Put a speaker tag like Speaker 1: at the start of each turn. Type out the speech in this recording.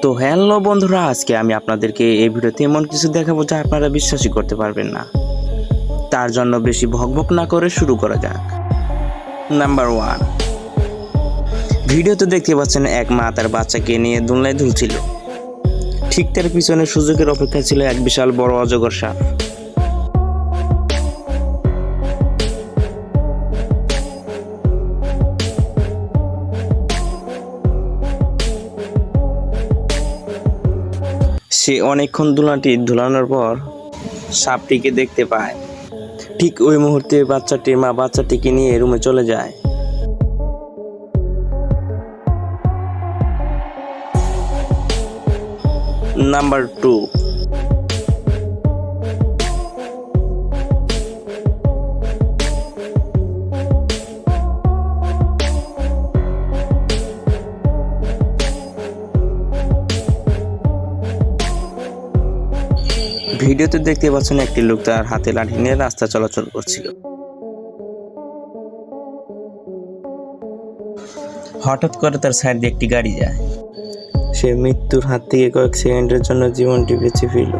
Speaker 1: তো হ্যালো বন্ধুরা, আজকে আমি আপনাদেরকে এই ভিডিওতে এমন কিছু দেখাবো যা আপনারা বিশ্বাসই করতে পারবেন না। তার জন্য বেশি ভকভক না করে শুরু করা যাক। নাম্বার 1। ভিডিওতে দেখতে পাচ্ছেন এক মা তার বাচ্চাকে নিয়ে দোলনায় দুলছিল। ঠিক তার পিছনে সুযোগের অপেক্ষা ছিল এক বিশাল বড় অজগর সাপ। সে অনেকক্ষণ দোলনাটি ধুলানোর পর সাপটিকে দেখতে পায়। ঠিক ওই মুহূর্তে বাচ্চাটির মা বাচ্চাটিকে নিয়ে রুমে চলে যায়। নাম্বার 2। ভিডিওতে দেখতে পাচ্ছেন একটি লোক তার হাতে লাঠি নিয়ে রাস্তা চলাচল করছিল। হঠাৎ করে তার সাইড দিয়ে একটি গাড়ি যায়। সে মৃত্যুর হাত থেকে কয়েক সেকেন্ডের জন্য জীবনটি বেঁচে ফিরল।